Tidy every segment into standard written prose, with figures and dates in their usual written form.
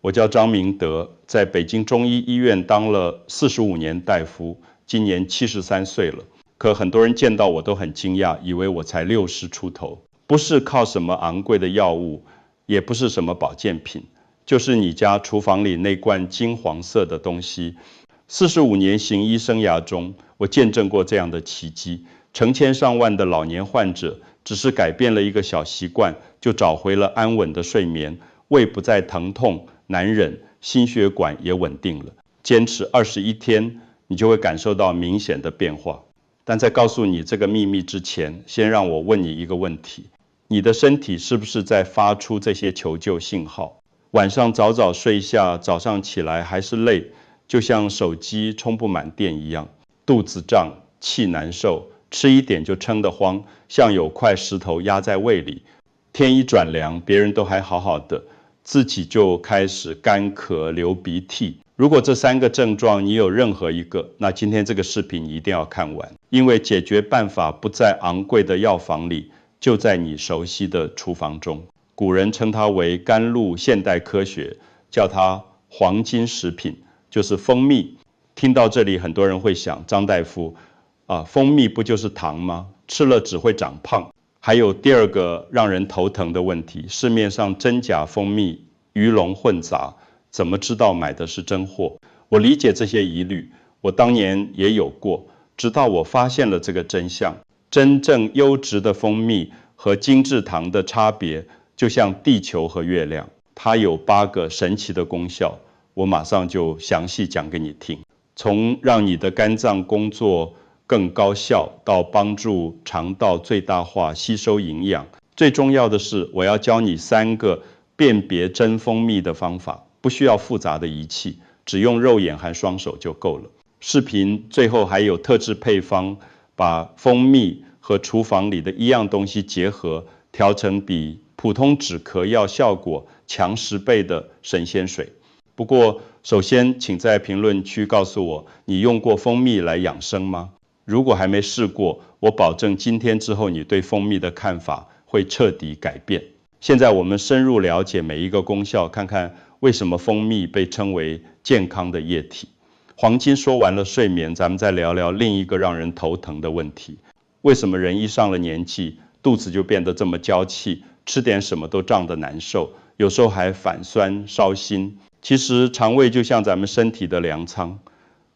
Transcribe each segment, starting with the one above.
我叫张明德，在北京中医医院当了45年大夫，今年73岁了。可很多人见到我都很惊讶，以为我才60出头。不是靠什么昂贵的药物，也不是什么保健品，就是你家厨房里那罐金黄色的东西。45年行医生涯中，我见证过这样的奇迹：成千上万的老年患者，只是改变了一个小习惯，就找回了安稳的睡眠，胃不再疼痛难忍，心血管也稳定了。坚持21天，你就会感受到明显的变化。但在告诉你这个秘密之前，先让我问你一个问题：你的身体是不是在发出这些求救信号？晚上早早睡下，早上起来还是累，就像手机充不满电一样，肚子胀，气难受，吃一点就撑得慌，像有块石头压在胃里。天一转凉，别人都还好好的，自己就开始干咳、流鼻涕。如果这3个症状你有任何一个，那今天这个视频一定要看完，因为解决办法不在昂贵的药房里，就在你熟悉的厨房中。古人称它为甘露现代科学，叫它黄金食品，就是蜂蜜。听到这里，很多人会想，张大夫，蜂蜜不就是糖吗？吃了只会长胖。还有第2个让人头疼的问题，市面上真假蜂蜜鱼龙混杂，怎么知道买的是真货？我理解这些疑虑，我当年也有过，直到我发现了这个真相。真正优质的蜂蜜和精制糖的差别，就像地球和月亮，它有8个神奇的功效，我马上就详细讲给你听。从让你的肝脏工作更高效，到帮助肠道最大化吸收营养。最重要的是，我要教你3个辨别真蜂蜜的方法，不需要复杂的仪器，只用肉眼和双手就够了。视频最后还有特制配方，把蜂蜜和厨房里的一样东西结合，调成比普通止咳药效果强10倍的神仙水。不过，首先请在评论区告诉我，你用过蜂蜜来养生吗？如果还没试过，我保证今天之后你对蜂蜜的看法会彻底改变。现在我们深入了解每一个功效，看看为什么蜂蜜被称为健康的液体。黄金说完了睡眠，咱们再聊聊另一个让人头疼的问题：为什么人一上了年纪，肚子就变得这么娇气，吃点什么都胀得难受，有时候还反酸烧心？其实肠胃就像咱们身体的粮仓，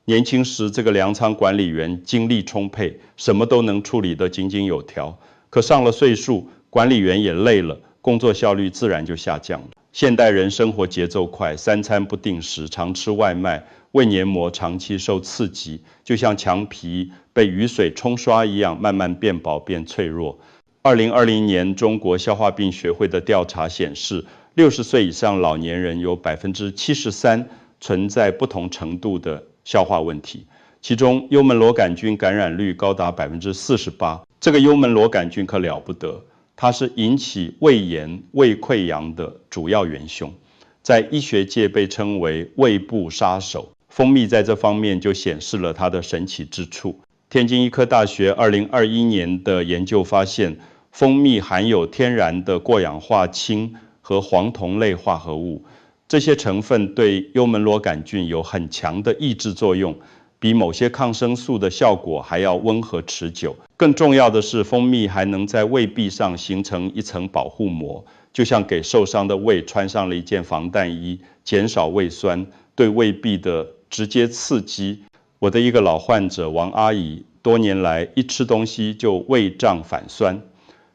年轻时这个粮仓管理员精力充沛，什么都能处理得井井有条。可上了岁数，管理员也累了，工作效率自然就下降了。现代人生活节奏快，3餐不定时，常吃外卖，胃黏膜长期受刺激，就像墙皮被雨水冲刷一样，慢慢变薄变脆弱。2020年中国消化病学会的调查显示，60岁以上老年人有73%存在不同程度的消化问题，其中幽门螺杆菌感染率高达48%。这个幽门螺杆菌可了不得，它是引起胃炎、胃溃疡的主要元凶，在医学界被称为胃部杀手。蜂蜜在这方面就显示了它的神奇之处。天津医科大学2021年的研究发现，蜂蜜含有天然的过氧化氢和黄酮类化合物，这些成分对幽门螺杆菌有很强的抑制作用，比某些抗生素的效果还要温和持久。更重要的是，蜂蜜还能在胃壁上形成一层保护膜，就像给受伤的胃穿上了一件防弹衣，减少胃酸对胃壁的直接刺激。我的一个老患者王阿姨，多年来一吃东西就胃胀反酸，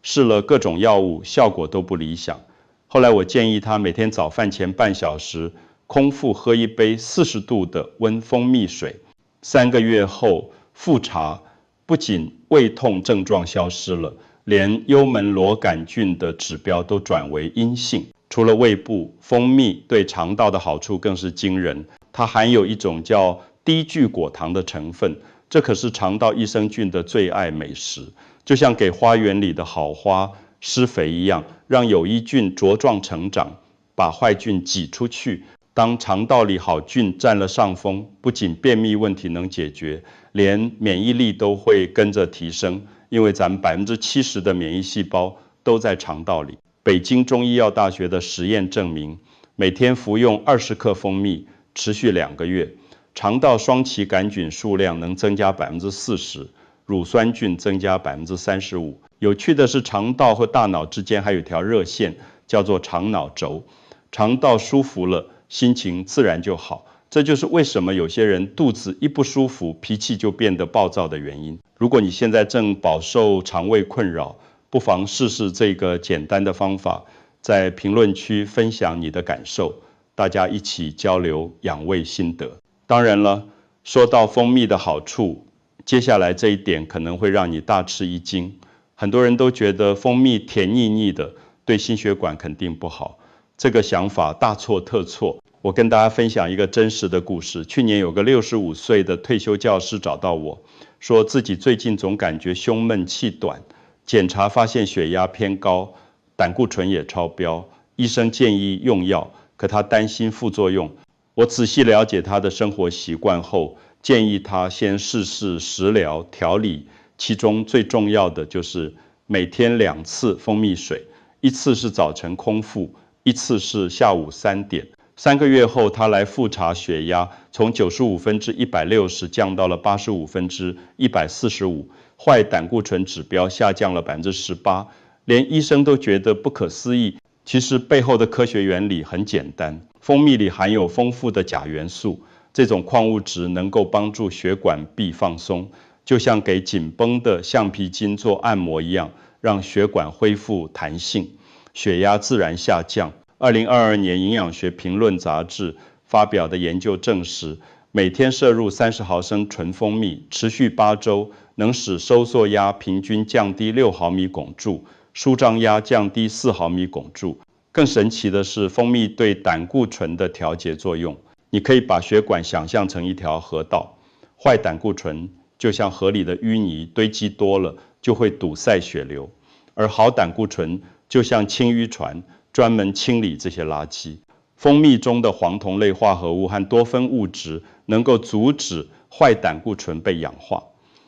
试了各种药物，效果都不理想。后来我建议她每天早饭前半小时空腹喝一杯40度的温蜂蜜水，3个月后复查，不仅胃痛症状消失了，连幽门螺杆菌的指标都转为阴性。除了胃部，蜂蜜对肠道的好处更是惊人，它含有一种叫低聚果糖的成分，这可是肠道益生菌的最爱美食，就像给花园里的好花施肥一样，让有益菌茁壮成长，把坏菌挤出去。当肠道里好菌占了上风，不仅便秘问题能解决，连免疫力都会跟着提升，因为咱们70%的免疫细胞都在肠道里。北京中医药大学的实验证明，每天服用20克蜂蜜，持续2个月，肠道双歧杆菌数量能增加40%，乳酸菌增加35%。有趣的是，肠道和大脑之间还有一条热线，叫做肠脑轴。肠道舒服了，心情自然就好。这就是为什么有些人肚子一不舒服，脾气就变得暴躁的原因。如果你现在正饱受肠胃困扰，不妨试试这个简单的方法，在评论区分享你的感受，大家一起交流养胃心得。当然了，说到蜂蜜的好处，接下来这一点可能会让你大吃一惊。很多人都觉得蜂蜜甜腻腻的，对心血管肯定不好。这个想法大错特错。我跟大家分享一个真实的故事。去年有个65岁的退休教师找到我，说自己最近总感觉胸闷气短，检查发现血压偏高，胆固醇也超标，医生建议用药，可他担心副作用。我仔细了解他的生活习惯后，建议他先试试食疗调理，其中最重要的就是每天2次蜂蜜水，一次是早晨空腹，一次是下午3点。3个月后，他来复查血压，从95/160降到了85/145，坏胆固醇指标下降了18%，连医生都觉得不可思议。其实背后的科学原理很简单，蜂蜜里含有丰富的钾元素，这种矿物质能够帮助血管壁放松，就像给紧绷的橡皮筋做按摩一样，让血管恢复弹性，血压自然下降。2022年营养学评论杂志发表的研究证实，每天摄入30毫升纯蜂蜜，持续8周，能使收缩压平均降低6毫米汞柱，舒张压降低4毫米汞柱。更神奇的是，蜂蜜对胆固醇的调节作用。你可以把血管想象成一条河道，坏胆固醇就像河里的淤泥，堆积多了就会堵塞血流，而好胆固醇就像清淤船，专门清理这些垃圾。蜂蜜中的黄酮类化合物和多酚物质能够阻止坏胆固醇被氧化，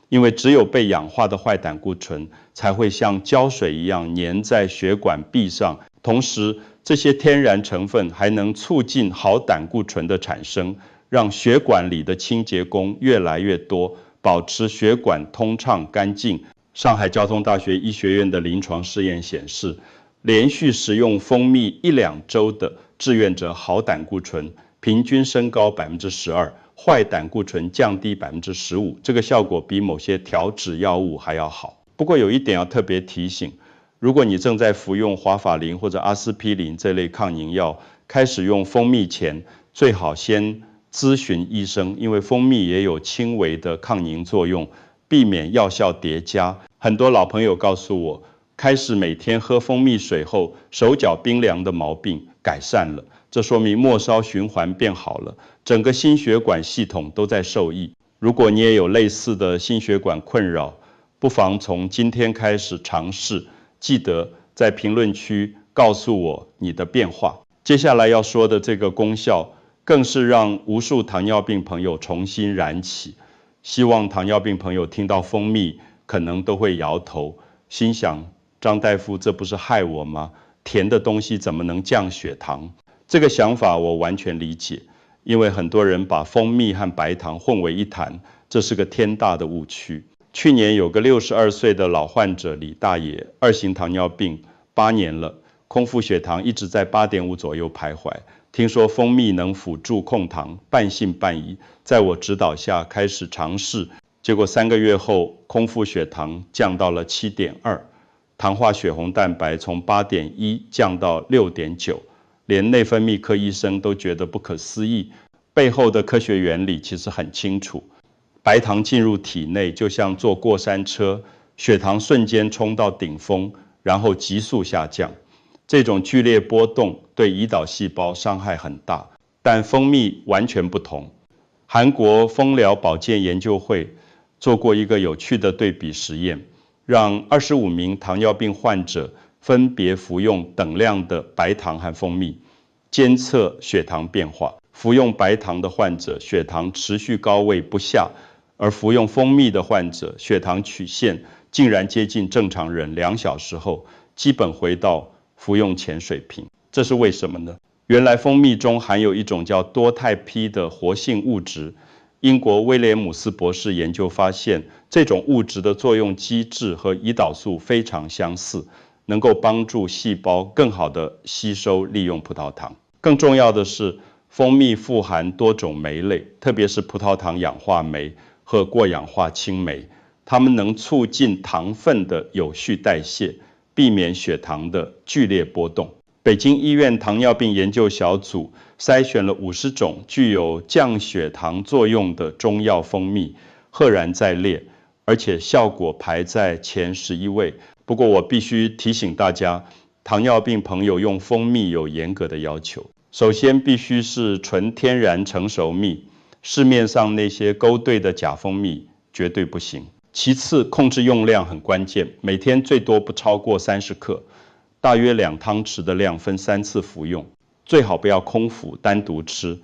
因为只有被氧化的坏胆固醇才会像胶水一样粘在血管壁上。同时，这些天然成分还能促进好胆固醇的产生，让血管里的清洁工越来越多，保持血管通畅干净。上海交通大学医学院的临床试验显示，连续食用蜂蜜1-2周的志愿者好胆固醇平均升高12%，坏胆固醇降低15%，这个效果比某些调脂药物还要好。不过有一点要特别提醒，如果你正在服用华法林或者阿司匹林这类抗凝药，开始用蜂蜜前，最好先咨询医生，因为蜂蜜也有轻微的抗凝作用，避免药效叠加。很多老朋友告诉我，开始每天喝蜂蜜水后，手脚冰凉的毛病改善了，这说明末梢循环变好了，整个心血管系统都在受益。如果你也有类似的心血管困扰，不妨从今天开始尝试，记得在评论区告诉我你的变化。接下来要说的这个功效，更是让无数糖尿病朋友重新燃起。希望糖尿病朋友听到蜂蜜可能都会摇头，心想张大夫，这不是害我吗？甜的东西怎么能降血糖？这个想法我完全理解，因为很多人把蜂蜜和白糖混为一谈，这是个天大的误区。去年有个62岁的老患者李大爷，2型糖尿病8年了，空腹血糖一直在8.5左右徘徊。听说蜂蜜能辅助控糖，半信半疑，在我指导下开始尝试，结果3个月后，空腹血糖降到了7.2，糖化血红蛋白从8.1降到6.9，连内分泌科医生都觉得不可思议。背后的科学原理其实很清楚，白糖进入体内就像坐过山车，血糖瞬间冲到顶峰，然后急速下降。这种剧烈波动对胰岛细胞伤害很大，但蜂蜜完全不同。韩国蜂疗保健研究会做过一个有趣的对比实验，让25名糖尿病患者分别服用等量的白糖和蜂蜜，监测血糖变化。服用白糖的患者血糖持续高位不下，而服用蜂蜜的患者血糖曲线竟然接近正常人，2小时后基本回到服用前水平。这是为什么呢？原来蜂蜜中含有一种叫多肽吡的活性物质。英国威廉姆斯博士研究发现，这种物质的作用机制和胰岛素非常相似，能够帮助细胞更好地吸收利用葡萄糖。更重要的是，蜂蜜富含多种酶类，特别是葡萄糖氧化酶和过氧化氢酶，它们能促进糖分的有序代谢，避免血糖的剧烈波动。北京医院糖尿病研究小组筛选了50种具有降血糖作用的中药蜂蜜，赫然在列，而且效果排在前11位。不过我必须提醒大家，糖尿病朋友用蜂蜜有严格的要求。首先必须是纯天然成熟蜜，市面上那些勾兑的假蜂蜜绝对不行。其次，控制用量很关键，每天最多不超过30克。大约2汤匙的量分3次服用，最好不要空腹单独吃，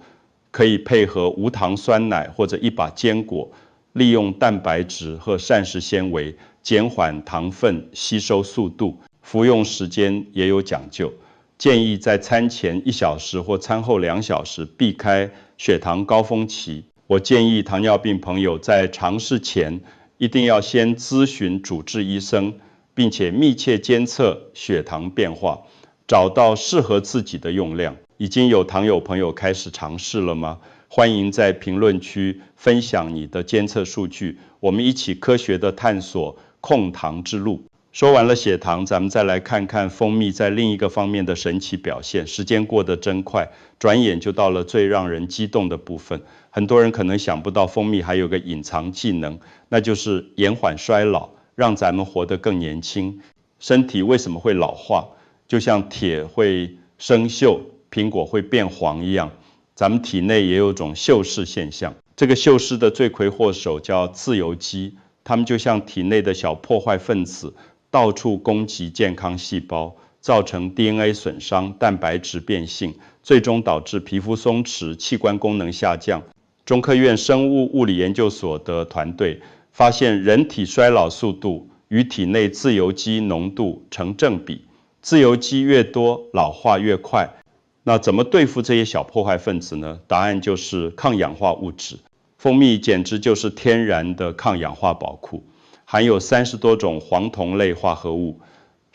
可以配合无糖酸奶或者一把坚果，利用蛋白质和膳食纤维减缓糖分吸收速度，服用时间也有讲究，建议在餐前1小时或餐后2小时，避开血糖高峰期。我建议糖尿病朋友在尝试前一定要先咨询主治医生，并且密切监测血糖变化，找到适合自己的用量。已经有糖友朋友开始尝试了吗？欢迎在评论区分享你的监测数据，我们一起科学地探索控糖之路。说完了血糖，咱们再来看看蜂蜜在另一个方面的神奇表现。时间过得真快，转眼就到了最让人激动的部分。很多人可能想不到蜂蜜还有个隐藏技能，那就是延缓衰老，让咱们活得更年轻。身体为什么会老化？就像铁会生锈，苹果会变黄一样，咱们体内也有种锈蚀现象。这个锈蚀的罪魁祸首叫自由基，它们就像体内的小破坏分子，到处攻击健康细胞，造成 DNA 损伤、蛋白质变性，最终导致皮肤松弛、器官功能下降。中科院生物物理研究所的团队发现，人体衰老速度与体内自由基浓度成正比，自由基越多，老化越快。那怎么对付这些小破坏分子呢？答案就是抗氧化物质。蜂蜜简直就是天然的抗氧化宝库，含有30多种黄酮类化合物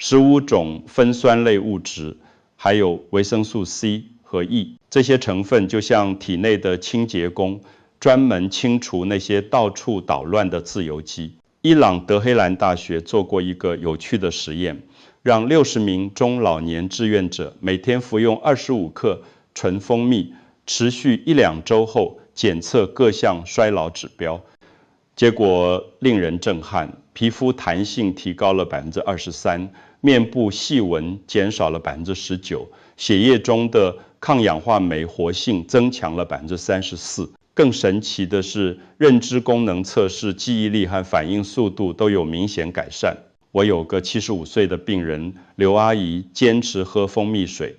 ，15种酚酸类物质，还有维生素 C 和 E。这些成分就像体内的清洁工，专门清除那些到处捣乱的自由基。伊朗德黑兰大学做过一个有趣的实验，让60名中老年志愿者每天服用25克纯蜂蜜，持续1-2周后检测各项衰老指标，结果令人震撼，皮肤弹性提高了23%，面部细纹减少了19%，血液中的抗氧化酶活性增强了34%。更神奇的是，认知功能测试、记忆力和反应速度都有明显改善。我有个75岁的病人刘阿姨，坚持喝蜂蜜水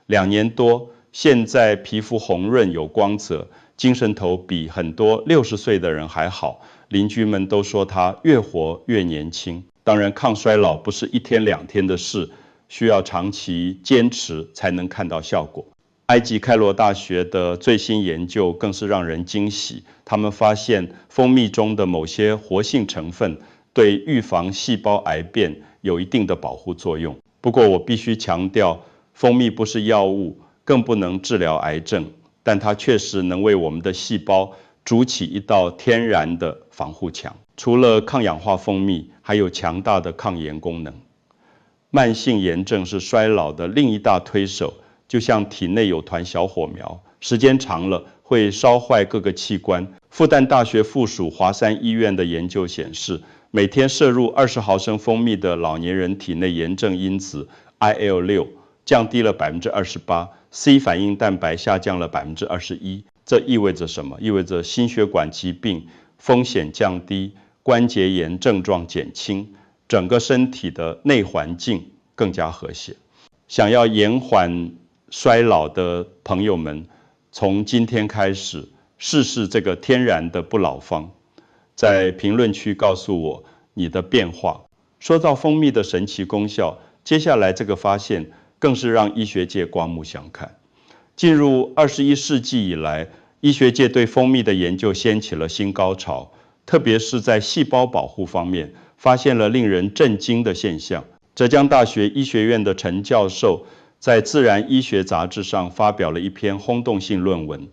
2年多，现在皮肤红润有光泽，精神头比很多60岁的人还好，邻居们都说她越活越年轻。当然，抗衰老不是1天2天的事，需要长期坚持才能看到效果。埃及开罗大学的最新研究更是让人惊喜，他们发现蜂蜜中的某些活性成分对预防细胞癌变有一定的保护作用。不过我必须强调，蜂蜜不是药物，更不能治疗癌症，但它确实能为我们的细胞筑起一道天然的防护墙。除了抗氧化蜂蜜，还有强大的抗炎功能。慢性炎症是衰老的另一大推手，就像体内有团小火苗，时间长了会烧坏各个器官。复旦大学附属华山医院的研究显示，每天摄入20毫升蜂蜜的老年人体内炎症因子 IL-6降低了28%，C 反应蛋白下降了21%。这意味着什么？意味着心血管疾病风险降低，关节炎症状减轻，整个身体的内环境更加和谐。想要延缓衰老的朋友们，从今天开始试试这个天然的不老方，在评论区告诉我你的变化。说到蜂蜜的神奇功效，接下来这个发现更是让医学界刮目相看。进入21世纪以来，医学界对蜂蜜的研究掀起了新高潮，特别是在细胞保护方面，发现了令人震惊的现象。浙江大学医学院的陈教授在《自然医学》杂志上发表了一篇轰动性论文。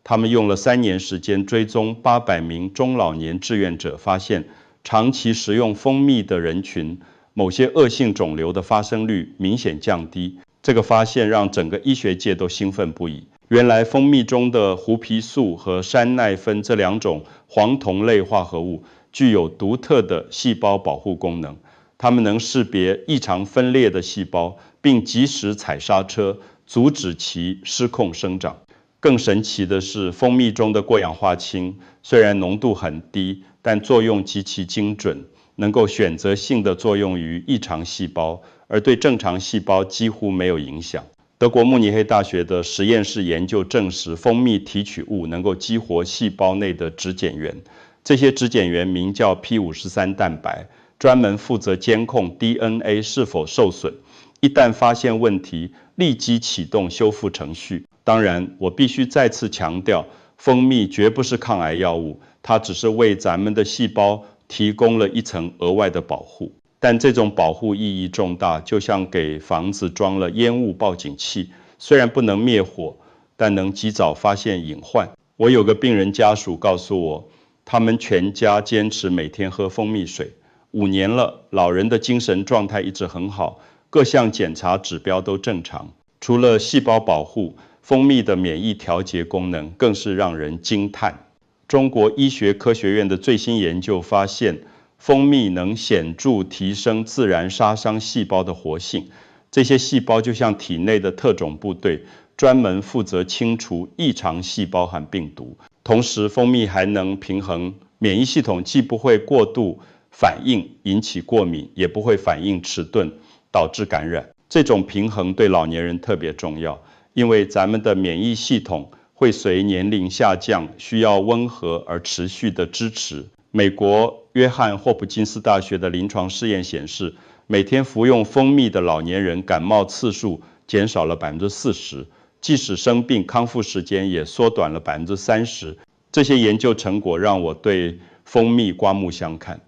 他们用了3年时间追踪800名中老年志愿者，发现长期食用蜂蜜的人群，某些恶性肿瘤的发生率明显降低。这个发现让整个医学界都兴奋不已。原来蜂蜜中的胡皮素和山奈酚这2种黄酮类化合物具有独特的细胞保护功能，它们能识别异常分裂的细胞，并及时踩刹车，阻止其失控生长。更神奇的是，蜂蜜中的过氧化氢虽然浓度很低，但作用极其精准，能够选择性的作用于异常细胞，而对正常细胞几乎没有影响。德国慕尼黑大学的实验室研究证实，蜂蜜提取物能够激活细胞内的质碱原，这些质碱原名叫 P53 蛋白，专门负责监控 DNA 是否受损。一旦发现问题，立即启动修复程序。当然，我必须再次强调，蜂蜜绝不是抗癌药物，它只是为咱们的细胞提供了一层额外的保护。但这种保护意义重大，就像给房子装了烟雾报警器，虽然不能灭火，但能及早发现隐患。我有个病人家属告诉我，他们全家坚持每天喝蜂蜜水，5年了，老人的精神状态一直很好，各项检查指标都正常。除了细胞保护，蜂蜜的免疫调节功能更是让人惊叹。中国医学科学院的最新研究发现，蜂蜜能显著提升自然杀伤细胞的活性，这些细胞就像体内的特种部队，专门负责清除异常细胞和病毒。同时，蜂蜜还能平衡免疫系统，既不会过度反应引起过敏，也不会反应迟钝导致感染。这种平衡对老年人特别重要，因为咱们的免疫系统会随年龄下降，需要温和而持续的支持。美国约翰霍普金斯大学的临床试验显示，每天服用蜂蜜的老年人感冒次数减少了40%，即使生病，康复时间也缩短了30%。这些研究成果让我对蜂蜜刮目相看，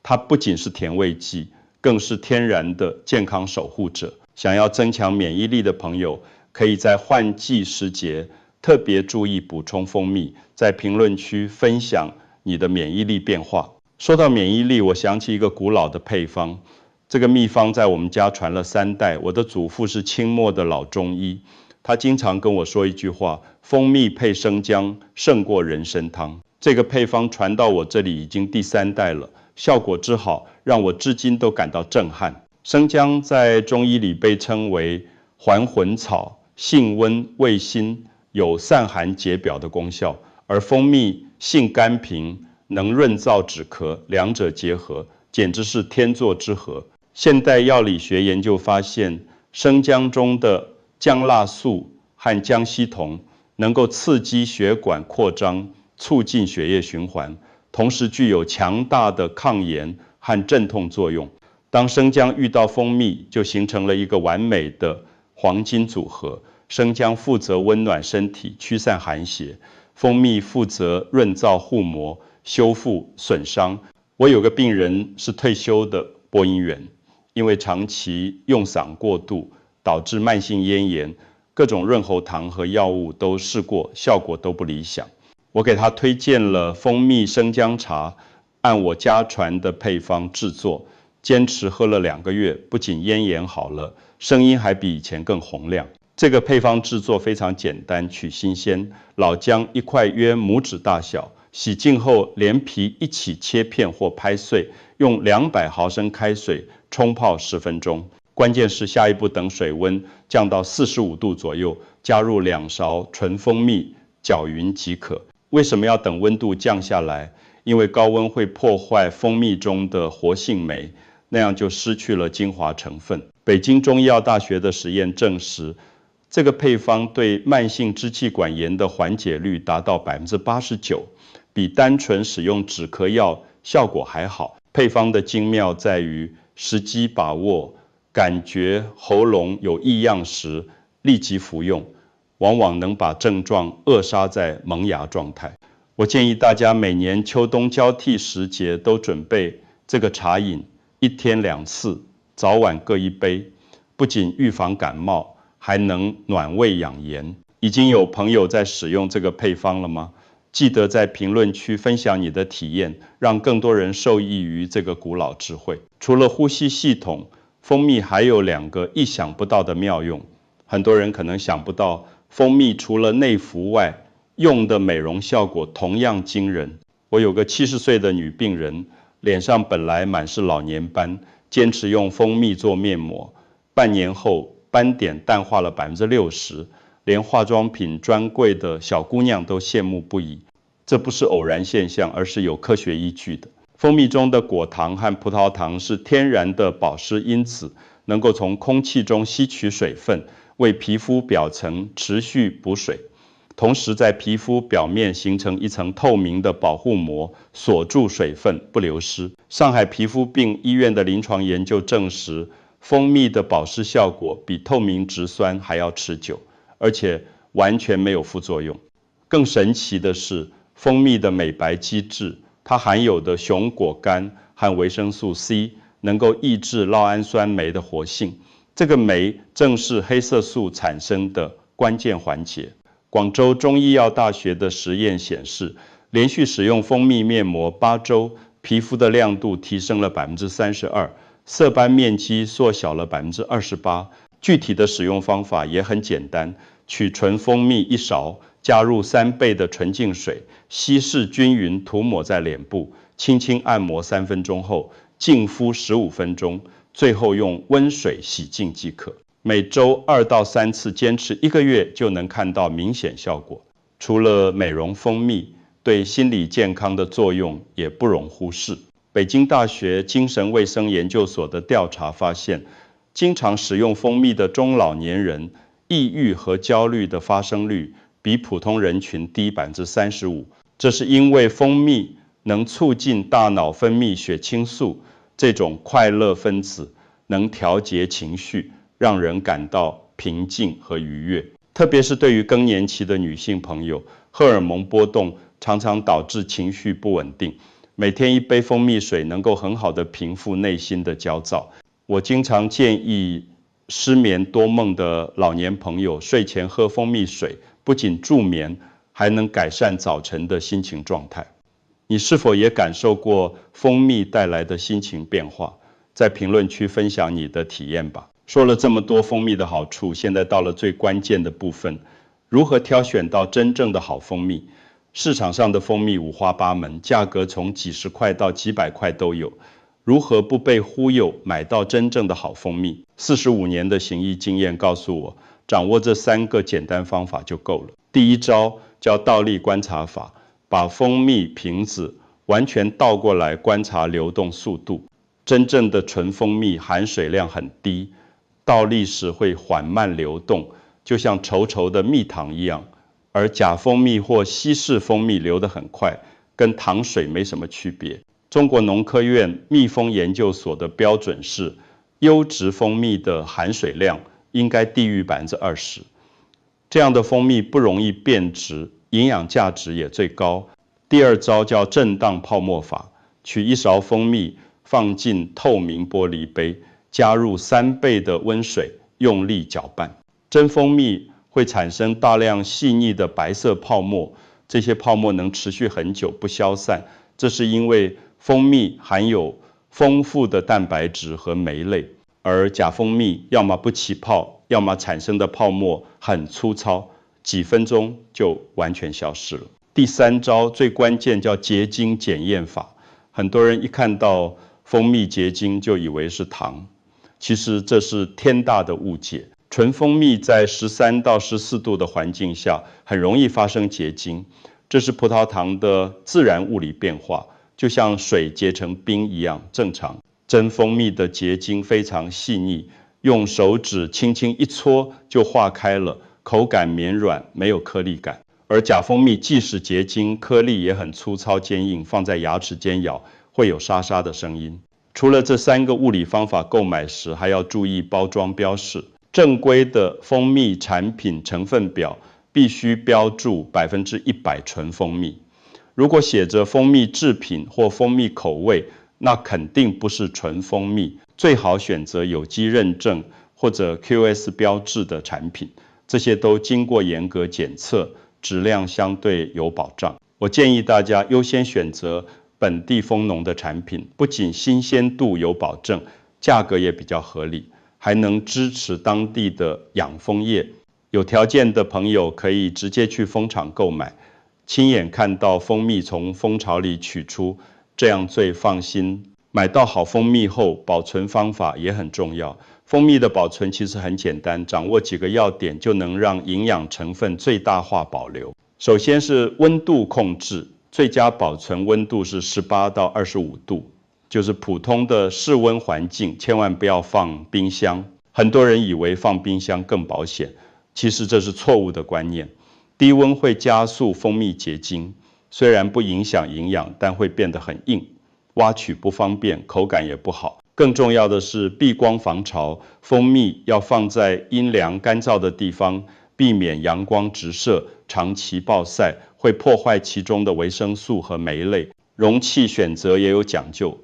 它不仅是甜味剂，更是天然的健康守护者。想要增强免疫力的朋友，可以在换季时节特别注意补充蜂蜜，在评论区分享你的免疫力变化。说到免疫力，我想起一个古老的配方，这个秘方在我们家传了3代。我的祖父是清末的老中医，他经常跟我说一句话：蜂蜜配生姜胜过人参汤。这个配方传到我这里已经第3代了，效果之好，让我至今都感到震撼。生姜在中医里被称为还魂草，性温味辛，有散寒解表的功效，而蜂蜜性甘平，能润燥止咳，两者结合，简直是天作之合。现代药理学研究发现，生姜中的姜辣素和姜烯酮能够刺激血管扩张，促进血液循环，同时具有强大的抗炎和镇痛作用。当生姜遇到蜂蜜，就形成了一个完美的黄金组合。生姜负责温暖身体，驱散寒邪；蜂蜜负责润燥护膜，修复损伤。我有个病人是退休的播音员，因为长期用嗓过度，导致慢性咽炎，各种润喉糖和药物都试过，效果都不理想。我给他推荐了蜂蜜生姜茶，按我家传的配方制作，坚持喝了2个月，不仅咽炎好了，声音还比以前更洪亮。这个配方制作非常简单，取新鲜老姜1块约拇指大小，洗净后连皮一起切片或拍碎，用200毫升开水冲泡10分钟。关键是下一步等水温降到45度左右，加入2勺纯蜂蜜，搅匀即可。为什么要等温度降下来？因为高温会破坏蜂蜜中的活性酶，那样就失去了精华成分。北京中医药大学的实验证实，这个配方对慢性支气管炎的缓解率达到89%，比单纯使用止咳药效果还好。配方的精妙在于时机把握，感觉喉咙有异样时立即服用，往往能把症状扼杀在萌芽状态。我建议大家每年秋冬交替时节都准备这个茶饮，1天2次，早晚各1杯，不仅预防感冒，还能暖胃养颜。已经有朋友在使用这个配方了吗？记得在评论区分享你的体验，让更多人受益于这个古老智慧。除了呼吸系统，蜂蜜还有2个意想不到的妙用。很多人可能想不到，蜂蜜除了内服外，用的美容效果同样惊人。我有个70岁的女病人，脸上本来满是老年斑，坚持用蜂蜜做面膜，半年后斑点淡化了60%，连化妆品专柜的小姑娘都羡慕不已。这不是偶然现象，而是有科学依据的。蜂蜜中的果糖和葡萄糖是天然的保湿因子，能够从空气中吸取水分，为皮肤表层持续补水，同时在皮肤表面形成一层透明的保护膜，锁住水分不流失。上海皮肤病医院的临床研究证实，蜂蜜的保湿效果比透明质酸还要持久，而且完全没有副作用。更神奇的是，蜂蜜的美白机制，它含有的熊果苷和维生素 C 能够抑制酪氨酸酶的活性，这个酶正是黑色素产生的关键环节。广州中医药大学的实验显示，连续使用蜂蜜面膜8周，皮肤的亮度提升了32%，色斑面积缩小了28%。具体的使用方法也很简单，取纯蜂蜜1勺，加入3倍的纯净水，稀释均匀，涂抹在脸部，轻轻按摩3分钟后，净敷15分钟，最后用温水洗净即可。每周2到3次，坚持1个月就能看到明显效果。除了美容蜂蜜，对心理健康的作用也不容忽视。北京大学精神卫生研究所的调查发现，经常使用蜂蜜的中老年人，抑郁和焦虑的发生率比普通人群低35%。这是因为蜂蜜能促进大脑分泌血清素，这种快乐分子能调节情绪，让人感到平静和愉悦。特别是对于更年期的女性朋友，荷尔蒙波动常常导致情绪不稳定。每天1杯蜂蜜水能够很好的平复内心的焦躁。我经常建议失眠多梦的老年朋友睡前喝蜂蜜水，不仅助眠，还能改善早晨的心情状态。你是否也感受过蜂蜜带来的心情变化？在评论区分享你的体验吧。说了这么多蜂蜜的好处，现在到了最关键的部分，如何挑选到真正的好蜂蜜？市场上的蜂蜜五花八门，价格从几十块到几百块都有。如何不被忽悠，买到真正的好蜂蜜？45年的行医经验告诉我，掌握这3个简单方法就够了。第一招叫倒立观察法，把蜂蜜瓶子完全倒过来观察流动速度。真正的纯蜂蜜含水量很低，倒立时会缓慢流动，就像稠稠的蜜糖一样，而假蜂蜜或稀释蜂蜜流得很快，跟糖水没什么区别。中国农科院蜜蜂研究所的标准是，优质蜂蜜的含水量应该低于20%，这样的蜂蜜不容易变质，营养价值也最高。第二招叫震荡泡沫法，取1勺蜂蜜放进透明玻璃杯，加入3倍的温水，用力搅拌。真蜂蜜会产生大量细腻的白色泡沫，这些泡沫能持续很久不消散，这是因为蜂蜜含有丰富的蛋白质和酶类，而假蜂蜜要么不起泡，要么产生的泡沫很粗糙，几分钟就完全消失了。第3招最关键叫结晶检验法，很多人一看到蜂蜜结晶就以为是糖，其实这是天大的误解。纯蜂蜜在13到14度的环境下很容易发生结晶，这是葡萄糖的自然物理变化，就像水结成冰一样正常。真蜂蜜的结晶非常细腻，用手指轻轻一搓就化开了，口感绵软，没有颗粒感。而假蜂蜜即使结晶，颗粒也很粗糙坚硬，放在牙齿间咬会有沙沙的声音。除了这3个物理方法，购买时还要注意包装标示。正规的蜂蜜产品成分表必须标注100%纯蜂蜜。如果写着蜂蜜制品或蜂蜜口味，那肯定不是纯蜂蜜，最好选择有机认证或者 QS 标志的产品，这些都经过严格检测，质量相对有保障。我建议大家优先选择本地蜂农的产品，不仅新鲜度有保证，价格也比较合理，还能支持当地的养蜂业。有条件的朋友可以直接去蜂场购买，亲眼看到蜂蜜从蜂巢里取出，这样最放心。买到好蜂蜜后，保存方法也很重要。蜂蜜的保存其实很简单，掌握几个要点就能让营养成分最大化保留。首先是温度控制，最佳保存温度是18到25度，就是普通的室温环境，千万不要放冰箱。很多人以为放冰箱更保险，其实这是错误的观念。低温会加速蜂蜜结晶，虽然不影响营养，但会变得很硬，挖取不方便，口感也不好。更重要的是避光防潮，蜂蜜要放在阴凉干燥的地方，避免阳光直射，长期暴晒会破坏其中的维生素和酶类。容器选择也有讲究，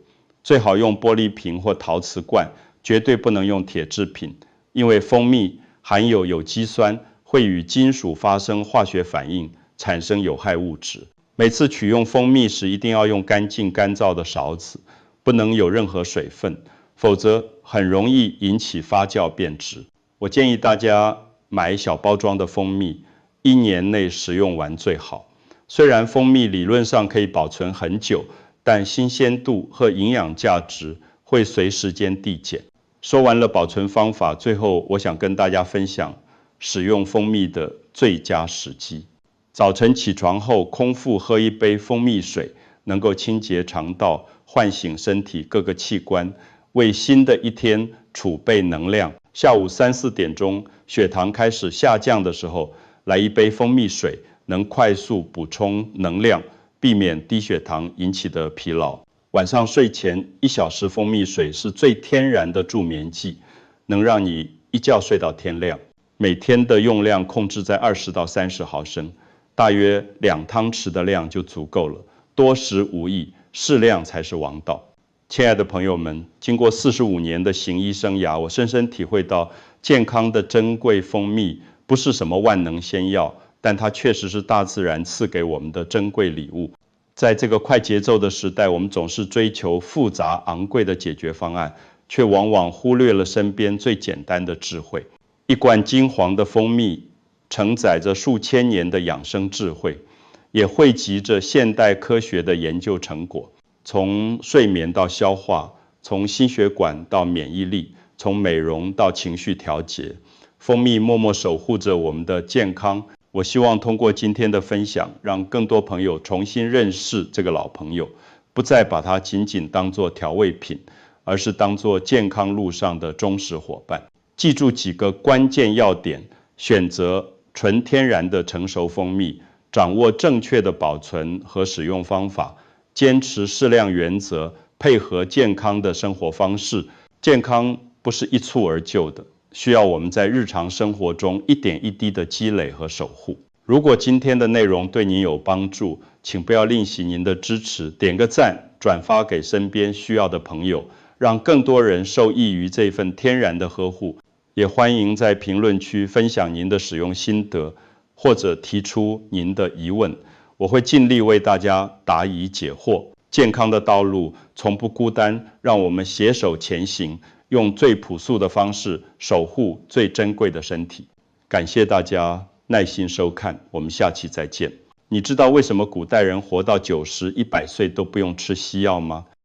最好用玻璃瓶或陶瓷罐，绝对不能用铁制品，因为蜂蜜含有有机酸，会与金属发生化学反应，产生有害物质。每次取用蜂蜜时，一定要用干净干燥的勺子，不能有任何水分，否则很容易引起发酵变质。我建议大家买小包装的蜂蜜，1年内食用完最好。虽然蜂蜜理论上可以保存很久，但新鲜度和营养价值会随时间递减。说完了保存方法，最后我想跟大家分享使用蜂蜜的最佳时机。早晨起床后，空腹喝一杯蜂蜜水，能够清洁肠道，唤醒身体各个器官，为新的一天储备能量。下午3、4点钟，血糖开始下降的时候，来一杯蜂蜜水，能快速补充能量，避免低血糖引起的疲劳。晚上睡前1小时蜂蜜水是最天然的助眠剂，能让你一觉睡到天亮。每天的用量控制在20到30毫升，大约2汤匙的量就足够了。多食无益，适量才是王道。亲爱的朋友们，经过45年的行医生涯，我深深体会到健康的珍贵蜂蜜不是什么万能仙药，但它确实是大自然赐给我们的珍贵礼物。在这个快节奏的时代，我们总是追求复杂昂贵的解决方案，却往往忽略了身边最简单的智慧。一罐金黄的蜂蜜承载着数千年的养生智慧，也汇集着现代科学的研究成果。从睡眠到消化，从心血管到免疫力，从美容到情绪调节，蜂蜜默默守护着我们的健康。我希望通过今天的分享，让更多朋友重新认识这个老朋友，不再把它仅仅当作调味品，而是当作健康路上的忠实伙伴。记住几个关键要点：选择纯天然的成熟蜂蜜，掌握正确的保存和使用方法，坚持适量原则，配合健康的生活方式。健康不是一蹴而就的，需要我们在日常生活中一点一滴的积累和守护。如果今天的内容对您有帮助，请不要吝惜您的支持，点个赞，转发给身边需要的朋友，让更多人受益于这份天然的呵护。也欢迎在评论区分享您的使用心得，或者提出您的疑问，我会尽力为大家答疑解惑。健康的道路从不孤单，让我们携手前行，用最朴素的方式守护最珍贵的身体。感谢大家耐心收看，我们下期再见。你知道为什么古代人活到90、100岁都不用吃西药吗？